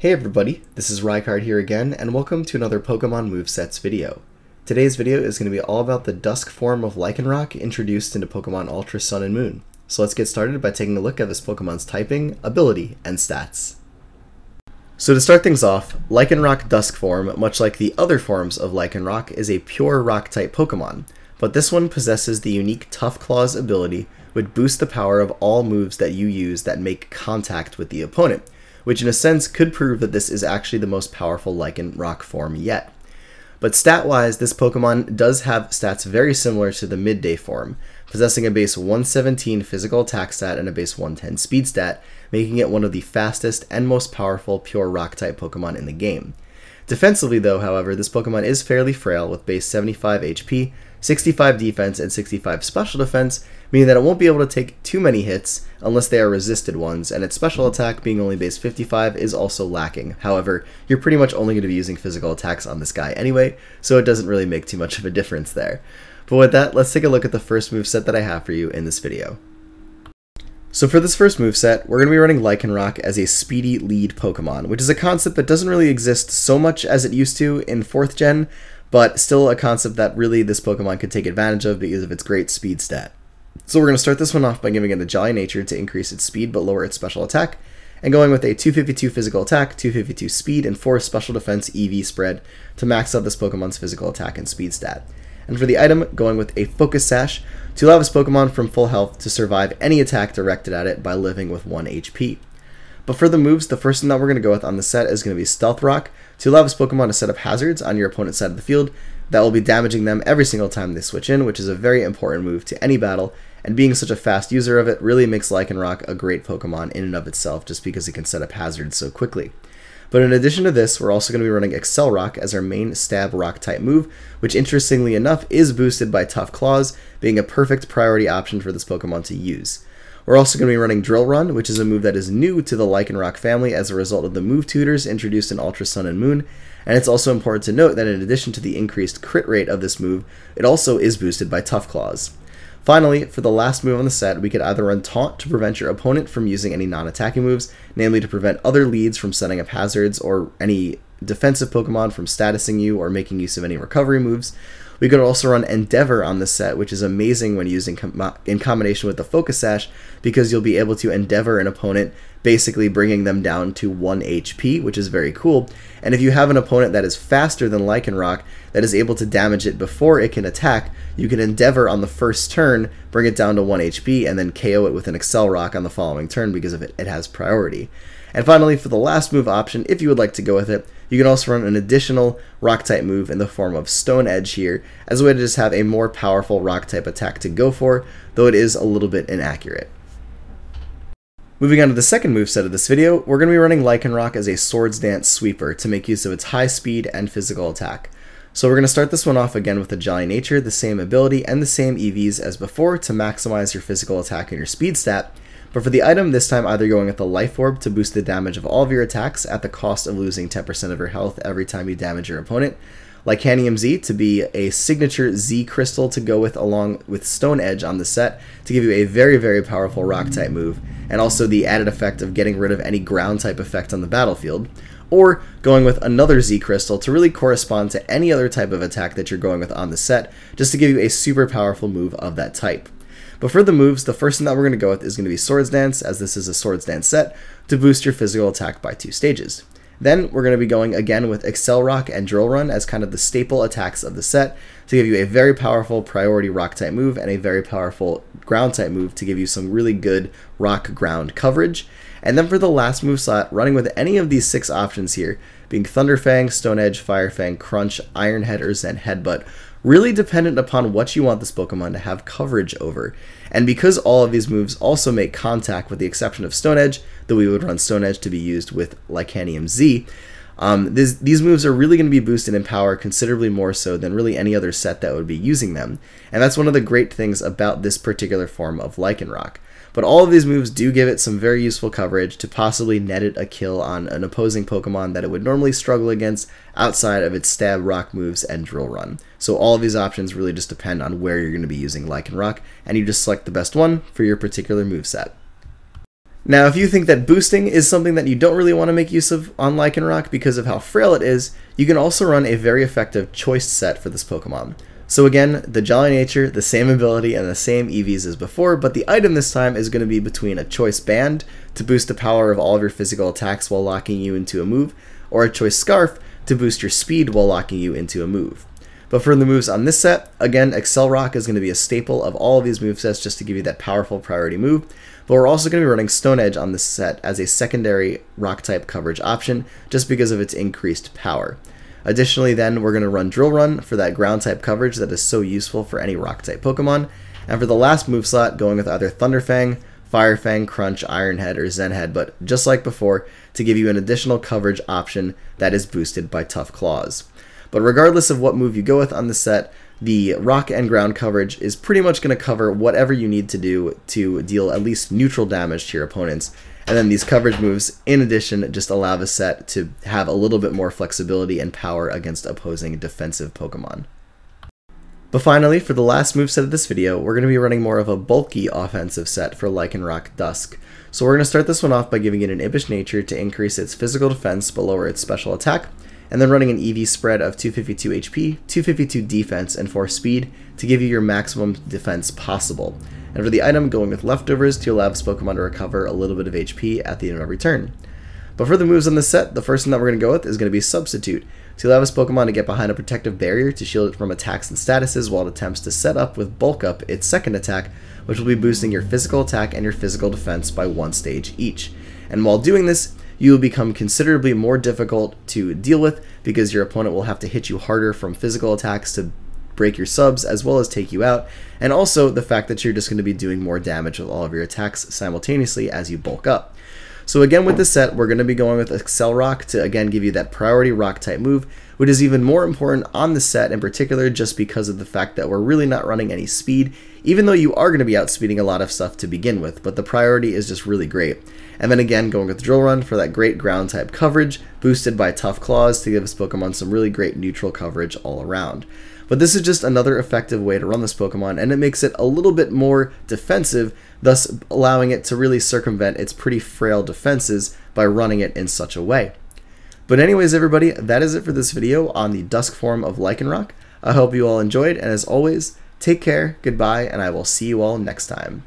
Hey everybody, this is Rycard here again, and welcome to another Pokemon Movesets video. Today's video is going to be all about the Dusk form of Lycanroc introduced into Pokemon Ultra Sun and Moon. So let's get started by taking a look at this Pokemon's typing, ability, and stats. So to start things off, Lycanroc Dusk form, much like the other forms of Lycanroc, is a pure Rock-type Pokemon, but this one possesses the unique Tough Claws ability, which boosts the power of all moves that you use that make contact with the opponent, which in a sense could prove that this is actually the most powerful Lycanroc form yet. But stat-wise, this Pokemon does have stats very similar to the Midday form, possessing a base 117 physical attack stat and a base 110 speed stat, making it one of the fastest and most powerful pure Rock-type Pokemon in the game. Defensively though, however, this Pokemon is fairly frail with base 75 HP, 65 defense, and 65 special defense, meaning that it won't be able to take too many hits unless they are resisted ones, and its special attack being only base 55 is also lacking. However, you're pretty much only going to be using physical attacks on this guy anyway, so it doesn't really make too much of a difference there. But with that, let's take a look at the first moveset that I have for you in this video. So for this first moveset, we're going to be running Lycanroc as a Speedy Lead Pokemon, which is a concept that doesn't really exist so much as it used to in 4th gen, but still a concept that really this Pokemon could take advantage of because of its great speed stat. So we're going to start this one off by giving it a Jolly Nature to increase its speed but lower its special attack, and going with a 252 physical attack, 252 speed, and 4 special defense EV spread to max out this Pokemon's physical attack and speed stat. And for the item, going with a Focus Sash to allow this Pokemon from full health to survive any attack directed at it by living with 1 HP. But for the moves, the first one that we're going to go with on the set is going to be Stealth Rock to allow this Pokemon to set up hazards on your opponent's side of the field that will be damaging them every single time they switch in, which is a very important move to any battle, and being such a fast user of it really makes Lycanroc a great Pokemon in and of itself just because it can set up hazards so quickly. But in addition to this, we're also going to be running Excel Rock as our main stab rock type move, which interestingly enough is boosted by Tough Claws, being a perfect priority option for this Pokemon to use. We're also going to be running Drill Run, which is a move that is new to the Lycanroc family as a result of the move tutors introduced in Ultra Sun and Moon, and it's also important to note that in addition to the increased crit rate of this move, it also is boosted by Tough Claws. Finally, for the last move on the set, we could either run Taunt to prevent your opponent from using any non-attacking moves, namely to prevent other leads from setting up hazards or any defensive Pokemon from statusing you or making use of any recovery moves. We could also run Endeavor on this set, which is amazing when using in combination with the Focus Sash because you'll be able to Endeavor an opponent, basically bringing them down to 1 HP, which is very cool. And if you have an opponent that is faster than Lycanroc, that is able to damage it before it can attack, you can Endeavor on the first turn, bring it down to 1 HP, and then KO it with an Excel Rock on the following turn because of it has priority. And finally, for the last move option, if you would like to go with it, you can also run an additional Rock-type move in the form of Stone Edge here, as a way to just have a more powerful Rock-type attack to go for, though it is a little bit inaccurate. Moving on to the second moveset of this video, we're going to be running Lycanroc as a Swords Dance Sweeper to make use of its high speed and physical attack. So we're going to start this one off again with a Jolly Nature, the same ability and the same EVs as before to maximize your physical attack and your speed stat. But for the item, this time either going with the Life Orb to boost the damage of all of your attacks at the cost of losing 10% of your health every time you damage your opponent, Lycanium Z to be a signature Z Crystal to go with along with Stone Edge on the set to give you a very, very powerful Rock-type move, and also the added effect of getting rid of any Ground-type effect on the battlefield, or going with another Z Crystal to really correspond to any other type of attack that you're going with on the set, just to give you a super powerful move of that type. But for the moves, the first one that we're going to go with is going to be Swords Dance, as this is a Swords Dance set, to boost your physical attack by 2 stages. Then we're going to be going again with Excel Rock and Drill Run as kind of the staple attacks of the set to give you a very powerful priority Rock-type move and a very powerful Ground-type move to give you some really good Rock-Ground coverage. And then for the last move slot, running with any of these 6 options here, being Thunderfang, Stone Edge, Firefang, Crunch, Iron Head, or Zen Headbutt, really dependent upon what you want this Pokemon to have coverage over. And because all of these moves also make contact with the exception of Stone Edge, though we would run Stone Edge to be used with Lycanium Z, these moves are really going to be boosted in power considerably more so than really any other set that would be using them. And that's one of the great things about this particular form of Lycanroc. But all of these moves do give it some very useful coverage to possibly net it a kill on an opposing Pokemon that it would normally struggle against outside of its Stab Rock moves and Drill Run. So all of these options really just depend on where you're going to be using Lycanroc, and you just select the best one for your particular moveset. Now, if you think that boosting is something that you don't really want to make use of on Lycanroc because of how frail it is, you can also run a very effective choice set for this Pokemon. So again, the Jolly Nature, the same ability, and the same EVs as before, but the item this time is going to be between a Choice Band to boost the power of all of your physical attacks while locking you into a move, or a Choice Scarf to boost your speed while locking you into a move. But for the moves on this set, again, Accelerock is going to be a staple of all of these movesets just to give you that powerful priority move, but we're also going to be running Stone Edge on this set as a secondary rock-type coverage option just because of its increased power. Additionally, then, we're going to run Drill Run for that ground-type coverage that is so useful for any rock-type Pokemon. And for the last move slot, going with either Thunderfang, Firefang, Crunch, Iron Head, or Zen Head, but just like before, to give you an additional coverage option that is boosted by Tough Claws. But regardless of what move you go with on the set, the rock and ground coverage is pretty much going to cover whatever you need to do to deal at least neutral damage to your opponents. And then these coverage moves, in addition, just allow the set to have a little bit more flexibility and power against opposing defensive Pokemon. But finally, for the last moveset of this video, we're going to be running more of a bulky offensive set for Lycanroc Dusk. So we're going to start this one off by giving it an Impish Nature to increase its physical defense but lower its special attack, and then running an EV spread of 252 HP, 252 defense, and 4 speed to give you your maximum defense possible. And for the item, going with Leftovers to allow this Pokemon to recover a little bit of HP at the end of every turn. But for the moves on this set, the first one that we're going to go with is going to be Substitute, to allow this Pokemon to get behind a protective barrier to shield it from attacks and statuses while it attempts to set up with Bulk Up its second attack, which will be boosting your physical attack and your physical defense by 1 stage each. And while doing this, you will become considerably more difficult to deal with because your opponent will have to hit you harder from physical attacks to break your subs as well as take you out, and also the fact that you're just going to be doing more damage with all of your attacks simultaneously as you bulk up. So again, with this set, we're going to be going with Accelerock to again give you that priority rock type move, which is even more important on the set in particular just because of the fact that we're really not running any speed, even though you are going to be outspeeding a lot of stuff to begin with, but the priority is just really great. And then again, going with Drill Run for that great ground type coverage, boosted by Tough Claws to give this Pokemon some really great neutral coverage all around. But this is just another effective way to run this Pokemon, and it makes it a little bit more defensive, thus allowing it to really circumvent its pretty frail defenses by running it in such a way. But anyways, everybody, that is it for this video on the Dusk form of Lycanroc. I hope you all enjoyed, and as always, take care, goodbye, and I will see you all next time.